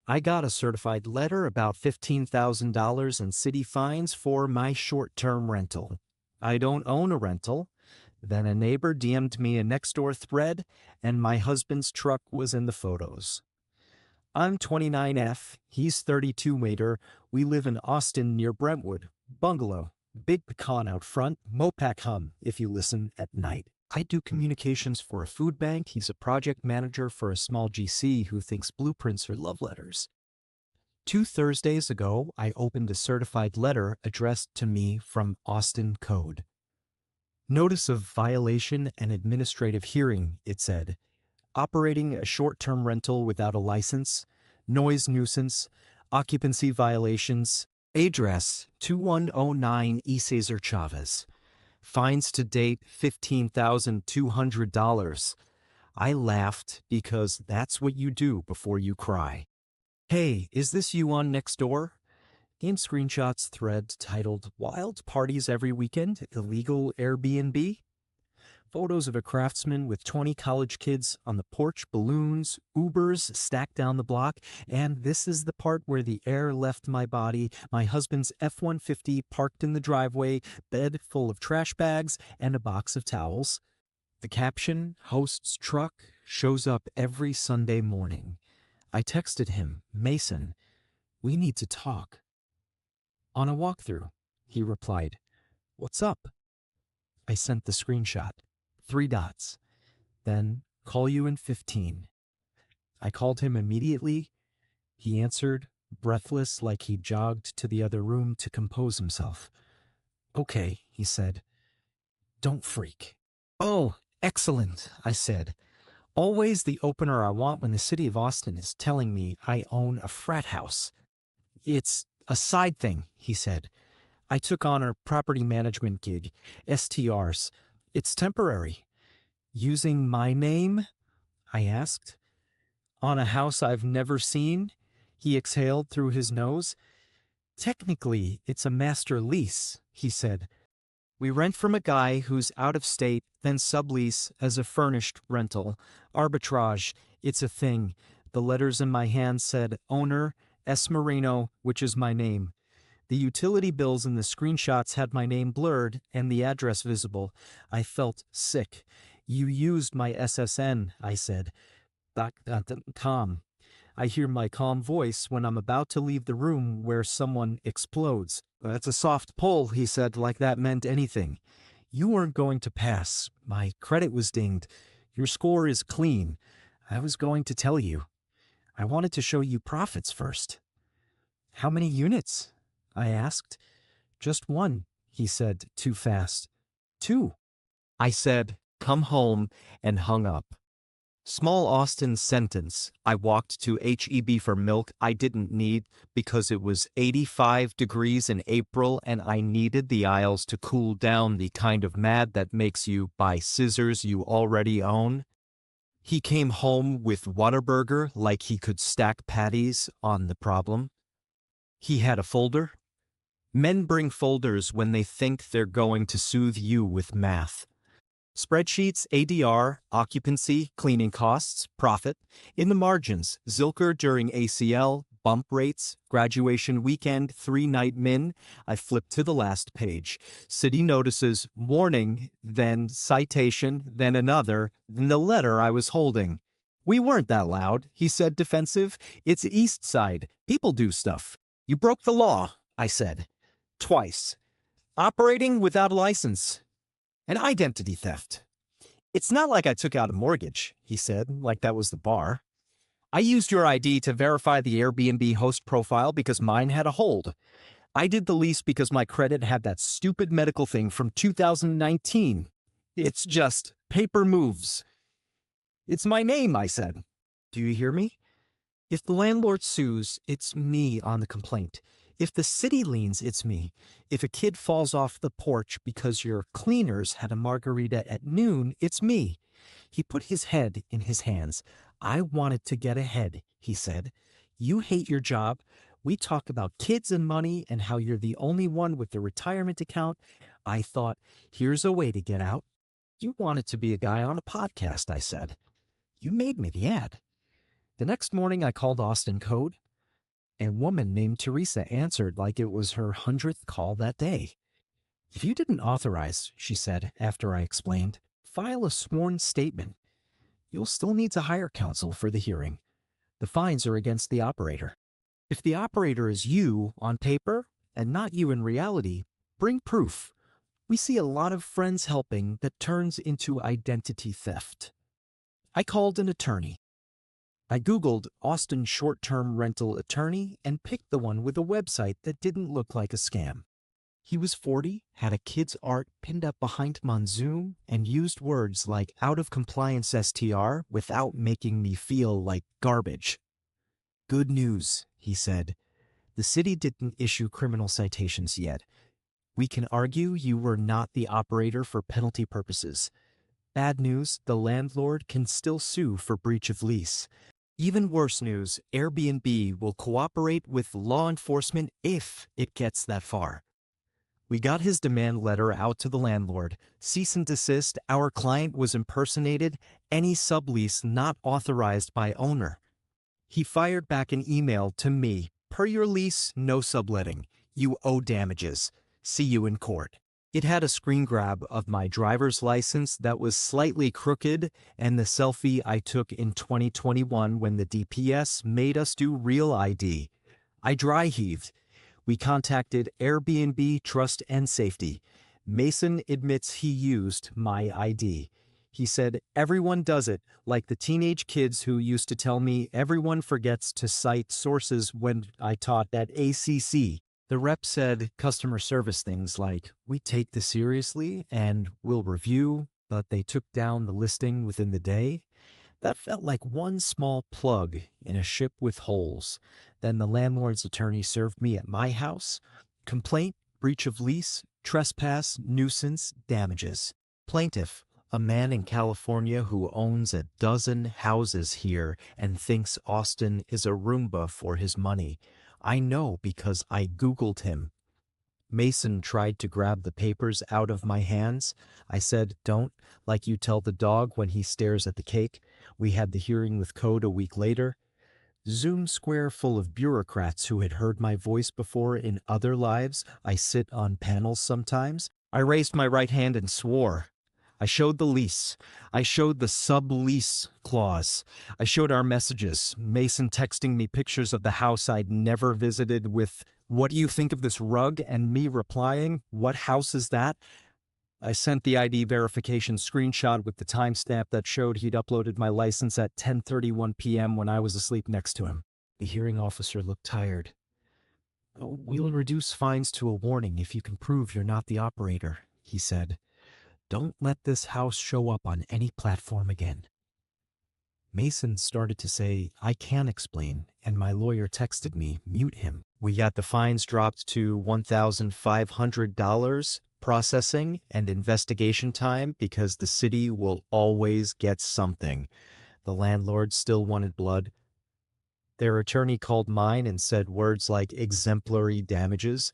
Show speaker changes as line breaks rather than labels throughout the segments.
I got a certified letter about $15,000 in city fines for my short-term rental. I don't own a rental. Then a neighbor DM'd me a Nextdoor thread, and my husband's truck was in the photos. I'm 29F, he's 32 waiter. We live in Austin near Brentwood. Bungalow. Big pecan out front, Mopac hum if you listen at night. I do communications for a food bank. He's a project manager for a small GC who thinks blueprints are love letters. 2 Thursdays ago, I opened a certified letter addressed to me from Austin Code. Notice of violation and administrative hearing, it said. Operating a short-term rental without a license, noise nuisance, occupancy violations, address 2109 E. Cesar Chavez. Fines to date $15,200. I laughed because that's what you do before you cry. Hey, is this you on Nextdoor? In screenshots thread titled Wild Parties Every Weekend, Illegal Airbnb. Photos of a craftsman with 20 college kids on the porch, balloons, Ubers stacked down the block, and this is the part where the air left my body, my husband's F-150 parked in the driveway, bed full of trash bags, and a box of towels. The caption, host's truck, shows up every Sunday morning. I texted him, Mason, we need to talk. On a walkthrough, he replied, what's up? I sent the screenshot. 3 dots. Then, call you in 15. I called him immediately. He answered, breathless like he jogged to the other room to compose himself. Okay, he said. Don't freak. Oh, excellent, I said. Always the opener I want when the city of Austin is telling me I own a frat house. It's a side thing, he said. I took on a property management gig, STRs. It's temporary. Using my name? I asked. On a house I've never seen? He exhaled through his nose. Technically, it's a master lease, he said. We rent from a guy who's out of state, then sublease as a furnished rental. Arbitrage, it's a thing. The letters in my hand said owner, S. Marino, which is my name. The utility bills in the screenshots had my name blurred and the address visible. I felt sick. You used my SSN, I said. .com. I hear my calm voice when I'm about to leave the room where someone explodes. That's a soft pull, he said, like that meant anything. You weren't going to pass. My credit was dinged. Your score is clean. I was going to tell you. I wanted to show you profits first. How many units? I asked. Just 1, he said, too fast. 2. I said, come home, and hung up. Small Austin sentence. I walked to HEB for milk I didn't need because it was 85 degrees in April and I needed the aisles to cool down, the kind of mad that makes you buy scissors you already own. He came home with Whataburger like he could stack patties on the problem. He had a folder. Men bring folders when they think they're going to soothe you with math. Spreadsheets, ADR, occupancy, cleaning costs, profit. In the margins, Zilker during ACL, bump rates, graduation weekend, 3-night min. I flipped to the last page. City notices, warning, then citation, then another, then the letter I was holding. We weren't that loud, he said defensive. It's East Side. People do stuff. You broke the law, I said. Twice. Operating without a license. An identity theft. It's not like I took out a mortgage, he said, like that was the bar. I used your ID to verify the Airbnb host profile because mine had a hold. I did the lease because my credit had that stupid medical thing from 2019. It's just paper moves. It's my name, I said. Do you hear me? If the landlord sues, it's me on the complaint. If the city liens, it's me. If a kid falls off the porch because your cleaners had a margarita at noon, it's me. He put his head in his hands. I wanted to get ahead, he said. You hate your job. We talk about kids and money and how you're the only one with the retirement account. I thought, here's a way to get out. You wanted to be a guy on a podcast, I said. You made me the ad. The next morning I called Austin Code. A woman named Teresa answered like it was her 100th call that day. If you didn't authorize, she said after I explained, file a sworn statement. You'll still need to hire counsel for the hearing. The fines are against the operator. If the operator is you on paper and not you in reality, bring proof. We see a lot of friends helping that turns into identity theft. I called an attorney. I Googled Austin short-term rental attorney and picked the one with a website that didn't look like a scam. He was 40, had a kid's art pinned up behind him on Zoom, and used words like out of compliance STR without making me feel like garbage. Good news, he said. The city didn't issue criminal citations yet. We can argue you were not the operator for penalty purposes. Bad news, the landlord can still sue for breach of lease. Even worse news, Airbnb will cooperate with law enforcement if it gets that far. We got his demand letter out to the landlord. Cease and desist, our client was impersonated, any sublease not authorized by owner. He fired back an email to me. Per your lease, no subletting. You owe damages. See you in court. It had a screen grab of my driver's license that was slightly crooked and the selfie I took in 2021 when the DPS made us do Real ID. I dry heaved. We contacted Airbnb Trust and Safety. Mason admits he used my ID. He said, everyone does it, like the teenage kids who used to tell me everyone forgets to cite sources when I taught at ACC. The rep said customer service things like, we take this seriously and we'll review, but they took down the listing within the day. That felt like one small plug in a ship with holes. Then the landlord's attorney served me at my house. Complaint, breach of lease, trespass, nuisance, damages. Plaintiff, a man in California who owns a dozen houses here and thinks Austin is a Roomba for his money. I know because I Googled him. Mason tried to grab the papers out of my hands. I said, don't, like you tell the dog when he stares at the cake. We had the hearing with Code a week later. Zoom square full of bureaucrats who had heard my voice before in other lives. I sit on panels sometimes. I raised my right hand and swore. I showed the lease. I showed the sublease clause. I showed our messages. Mason texting me pictures of the house I'd never visited with, what do you think of this rug? And me replying, what house is that? I sent the ID verification screenshot with the timestamp that showed he'd uploaded my license at 10:31 p.m. when I was asleep next to him. The hearing officer looked tired. We'll reduce fines to a warning if you can prove you're not the operator, he said. Don't let this house show up on any platform again. Mason started to say, I can explain, and my lawyer texted me, mute him. We got the fines dropped to $1,500, processing and investigation time because the city will always get something. The landlord still wanted blood. Their attorney called mine and said words like exemplary damages.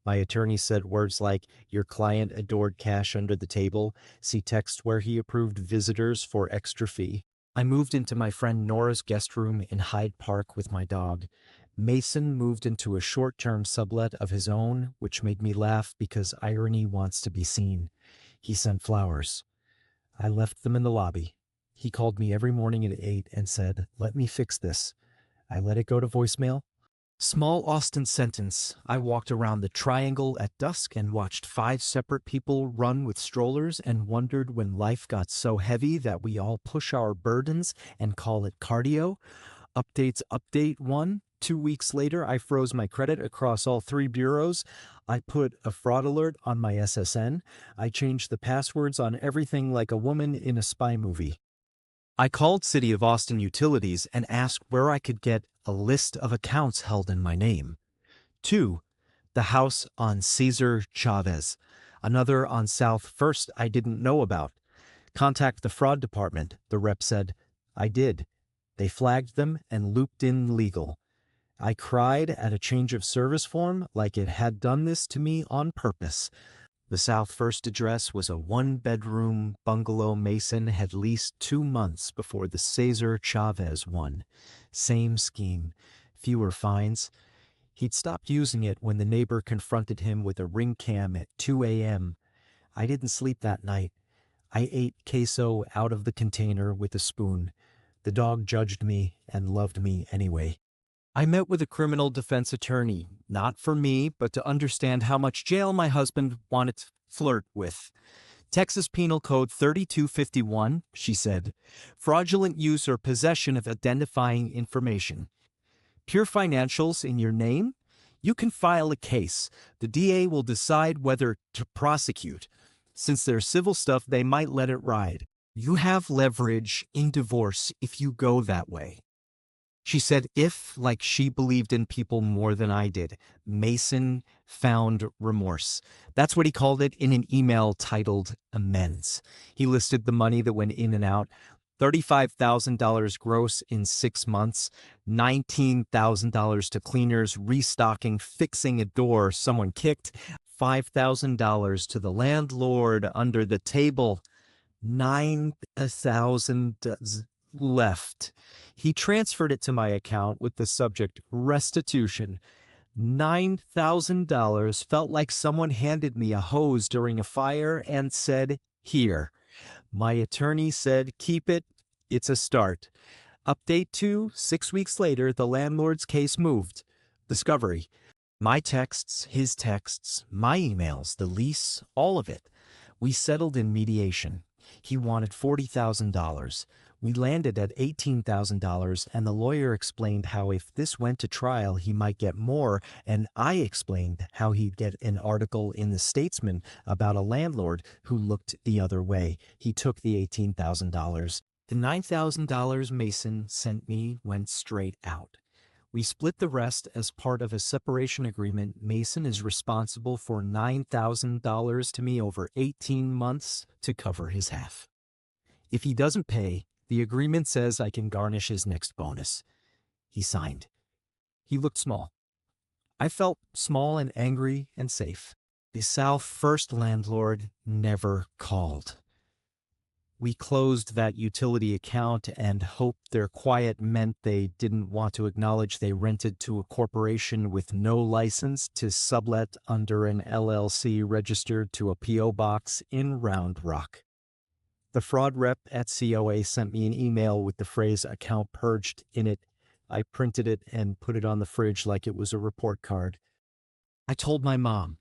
My attorney said words like, your client adored cash under the table. See text where he approved visitors for extra fee. I moved into my friend Nora's guest room in Hyde Park with my dog. Mason moved into a short-term sublet of his own, which made me laugh because irony wants to be seen. He sent flowers. I left them in the lobby. He called me every morning at 8 and said, let me fix this. I let it go to voicemail. Small Austin sentence. I walked around the triangle at dusk and watched 5 separate people run with strollers and wondered when life got so heavy that we all push our burdens and call it cardio. Updates update 1. 2 weeks later, I froze my credit across all 3 bureaus. I put a fraud alert on my SSN. I changed the passwords on everything like a woman in a spy movie. I called City of Austin Utilities and asked where I could get a list of accounts held in my name. 2. The house on Cesar Chavez. Another on South First I didn't know about. Contact the fraud department, the rep said. I did. They flagged them and looped in legal. I cried at a change of service form like it had done this to me on purpose. The South First address was a 1-bedroom bungalow Mason had leased 2 months before the Cesar Chavez one. Same scheme. fewer fines. He'd stopped using it when the neighbor confronted him with a ring cam at 2 a.m. I didn't sleep that night. I ate queso out of the container with a spoon. The dog judged me and loved me anyway. I met with a criminal defense attorney, not for me, but to understand how much jail my husband wanted to flirt with. Texas Penal Code 3251, she said, fraudulent use or possession of identifying information. Pure financials in your name? You can file a case. The DA will decide whether to prosecute. Since there's civil stuff, they might let it ride. You have leverage in divorce if you go that way. She said if, like she believed in people more than I did, Mason found remorse. That's what he called it in an email titled Amends. He listed the money that went in and out. $35,000 gross in 6 months, $19,000 to cleaners, restocking, fixing a door someone kicked, $5,000 to the landlord under the table, $9,000 left. He transferred it to my account with the subject restitution. $9,000 felt like someone handed me a hose during a fire and said, "Here." My attorney said, "Keep it. It's a start." Update 2, 6 weeks later, the landlord's case moved. Discovery. My texts, his texts, my emails, the lease, all of it. We settled in mediation. He wanted $40,000. We landed at $18,000, and the lawyer explained how if this went to trial, he might get more, and I explained how he'd get an article in the Statesman about a landlord who looked the other way. He took the $18,000. The $9,000 Mason sent me went straight out. We split the rest as part of a separation agreement. Mason is responsible for $9,000 to me over 18 months to cover his half. If he doesn't pay, the agreement says I can garnish his next bonus. He signed. He looked small. I felt small and angry and safe. The South First landlord never called. We closed that utility account and hoped their quiet meant they didn't want to acknowledge they rented to a corporation with no license to sublet under an LLC registered to a P.O. box in Round Rock. The fraud rep at COA sent me an email with the phrase "account purged" in it. I printed it and put it on the fridge like it was a report card. I told my mom.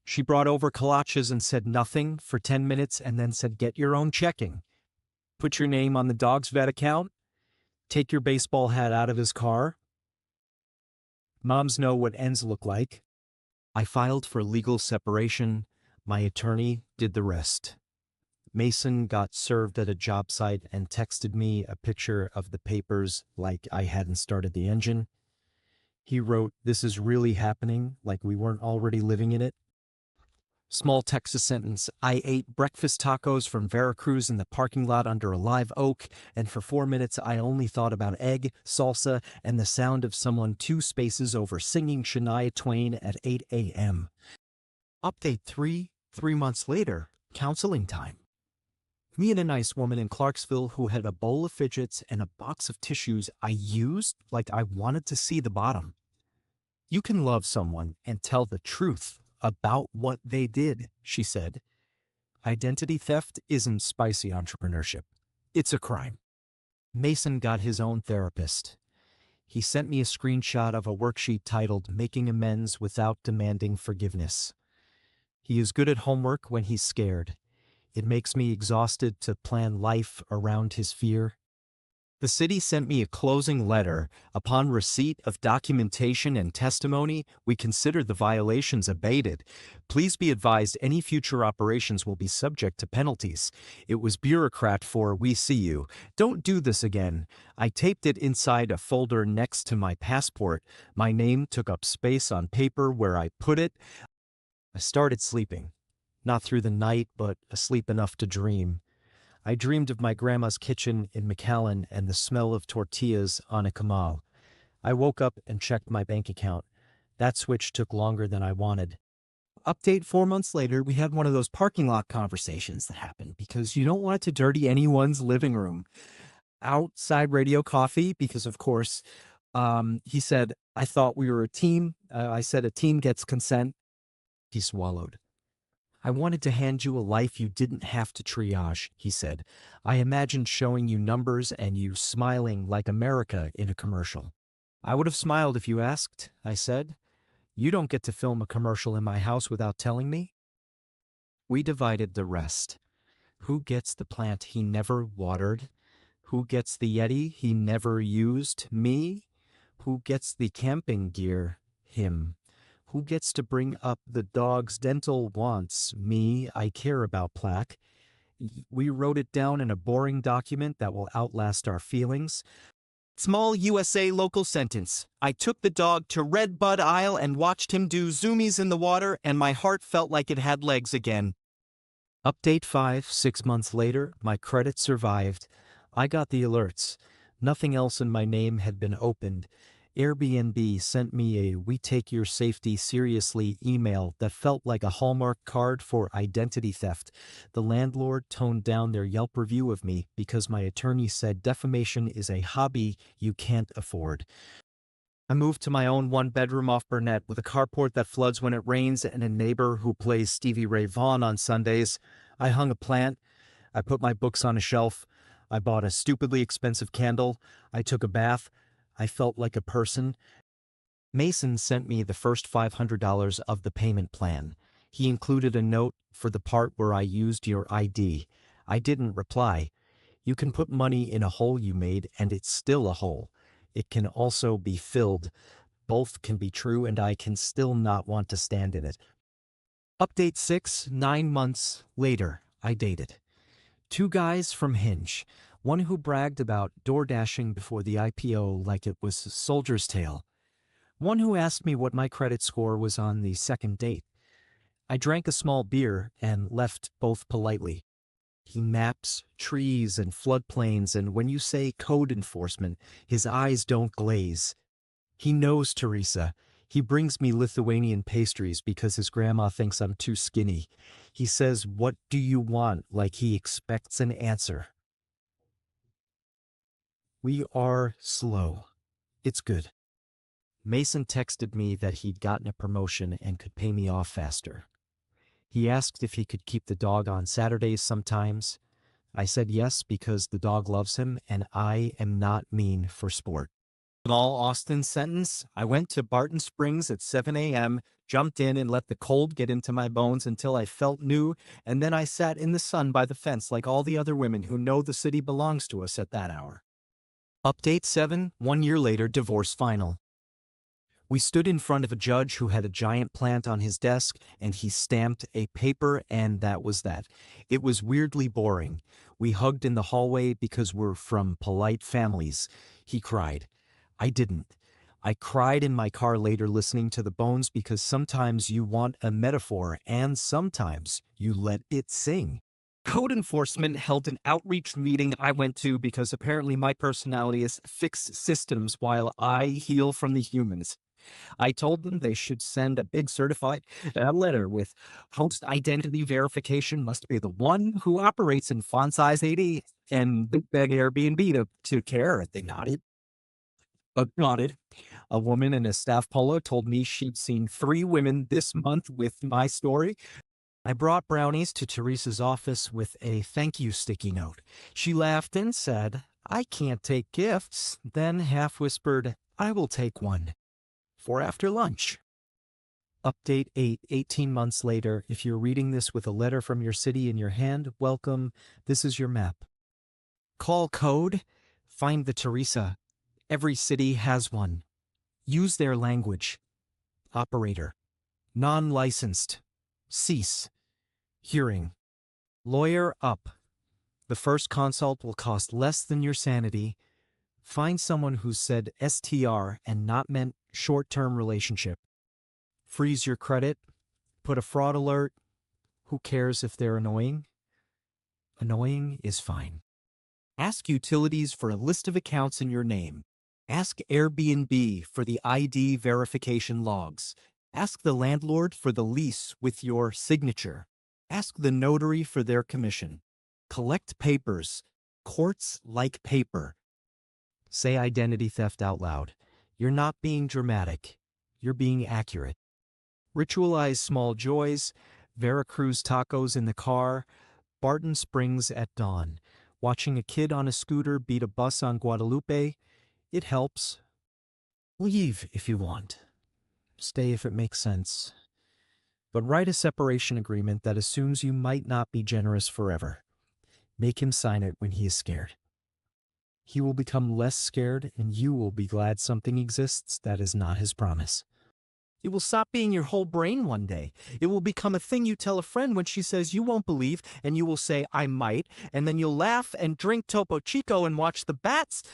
She brought over kolaches and said nothing for 10 minutes and then said, "Get your own checking. Put your name on the dog's vet account. Take your baseball hat out of his car." Moms know what ends look like. I filed for legal separation. My attorney did the rest. Mason got served at a job site and texted me a picture of the papers like I hadn't started the engine. He wrote, "This is really happening, like we weren't already living in it." Small Texas sentence. I ate breakfast tacos from Veracruz in the parking lot under a live oak, and for 4 minutes I only thought about egg, salsa, and the sound of someone 2 spaces over singing Shania Twain at 8 a.m. Update 3, 3 months later, counseling time. Me and a nice woman in Clarksville who had a bowl of fidgets and a box of tissues I used like I wanted to see the bottom. You can love someone and tell the truth about what they did, she said. Identity theft isn't spicy entrepreneurship. It's a crime. Mason got his own therapist. He sent me a screenshot of a worksheet titled "Making Amends Without Demanding Forgiveness." He is good at homework when he's scared. It makes me exhausted to plan life around his fear. The city sent me a closing letter. Upon receipt of documentation and testimony, we consider the violations abated. Please be advised any future operations will be subject to penalties. It was bureaucrat for "We see you. Don't do this again." I taped it inside a folder next to my passport. My name took up space on paper where I put it. I started sleeping. Not through the night, but asleep enough to dream. I dreamed of my grandma's kitchen in McAllen and the smell of tortillas on a comal. I woke up and checked my bank account. That switch took longer than I wanted. Update 4 months later, we had one of those parking lot conversations that happen because you don't want it to dirty anyone's living room. Outside radio coffee because, of course, He said, I thought we were a team. I said, a team gets consent. He swallowed. I wanted to hand you a life you didn't have to triage, he said. I imagined showing you numbers and you smiling like America in a commercial. I would have smiled if you asked, I said. You don't get to film a commercial in my house without telling me. We divided the rest. Who gets the plant he never watered? Who gets the Yeti he never used? Me? Who gets the camping gear? Him. Who gets to bring up the dog's dental wants? Me. I care about plaque. We wrote it down in a boring document that will outlast our feelings. Small USA local sentence. I took the dog to Red Bud Isle and watched him do zoomies in the water, and my heart felt like it had legs again. Update 5, 6 months later, my credit survived. I got the alerts. Nothing else in my name had been opened. Airbnb sent me a "We take your safety seriously" email that felt like a Hallmark card for identity theft. The landlord toned down their Yelp review of me because my attorney said defamation is a hobby you can't afford. I moved to my own one-bedroom off Burnett with a carport that floods when it rains and a neighbor who plays Stevie Ray Vaughan on Sundays. I hung a plant. I put my books on a shelf. I bought a stupidly expensive candle. I took a bath. I felt like a person. Mason sent me the first $500 of the payment plan. He included a note for the part where I used your ID. I didn't reply. You can put money in a hole you made, and it's still a hole. It can also be filled. Both can be true, and I can still not want to stand in it. Update 6, 9 months later, I dated. 2 guys from Hinge. One who bragged about door dashing before the IPO like it was a soldier's tale. One who asked me what my credit score was on the second date. I drank a small beer and left both politely. He maps trees and floodplains, and when you say code enforcement, his eyes don't glaze. He knows Teresa. He brings me Lithuanian pastries because his grandma thinks I'm too skinny. He says, "What do you want?" like he expects an answer. We are slow. It's good. Mason texted me that he'd gotten a promotion and could pay me off faster. He asked if he could keep the dog on Saturdays sometimes. I said yes because the dog loves him and I am not mean for sport. Small Austin sentence. I went to Barton Springs at 7 a.m., jumped in and let the cold get into my bones until I felt new, and then I sat in the sun by the fence like all the other women who know the city belongs to us at that hour. Update 7, 1 year later, divorce final. We stood in front of a judge who had a giant plant on his desk, and he stamped a paper, and that was that. It was weirdly boring. We hugged in the hallway because we're from polite families. He cried. I didn't. I cried in my car later listening to the Bones because sometimes you want a metaphor, and sometimes you let it sing. Code enforcement held an outreach meeting I went to because apparently my personality is fix systems while I heal from the humans. I told them they should send a big certified letter with host identity verification must be the one who operates in font size 80 and beg Airbnb to care. They nodded. Nodded. A woman in a staff polo told me she'd seen 3 women this month with my story. I brought brownies to Teresa's office with a thank you sticky note. She laughed and said, I can't take gifts, then half whispered, I will take one. For after lunch. Update 8, 18 months later. If you're reading this with a letter from your city in your hand, welcome. This is your map. Call code. Find the Teresa. Every city has one. Use their language. Operator. Non-licensed. Cease. Hearing. Lawyer up. The first consult will cost less than your sanity. Find someone who said STR and not meant short-term relationship. Freeze your credit. Put a fraud alert. Who cares if they're annoying? Annoying is fine. Ask utilities for a list of accounts in your name. Ask Airbnb for the ID verification logs. Ask the landlord for the lease with your signature. Ask the notary for their commission. Collect papers. Courts like paper. Say identity theft out loud. You're not being dramatic. You're being accurate. Ritualize small joys, Veracruz tacos in the car, Barton Springs at dawn. Watching a kid on a scooter beat a bus on Guadalupe, it helps. Leave if you want. Stay if it makes sense. But write a separation agreement that assumes you might not be generous forever. Make him sign it when he is scared. He will become less scared, and you will be glad something exists that is not his promise. It will stop being your whole brain one day. It will become a thing you tell a friend when she says you won't believe, and you will say, I might, and then you'll laugh and drink Topo Chico and watch the bats.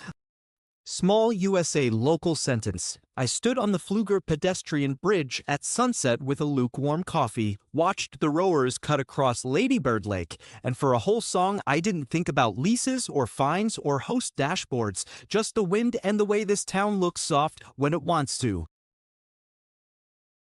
Small USA local sentence. I stood on the Pfluger pedestrian bridge at sunset with a lukewarm coffee, watched the rowers cut across Ladybird Lake, and for a whole song I didn't think about leases or fines or host dashboards, just the wind and the way this town looks soft when it wants to.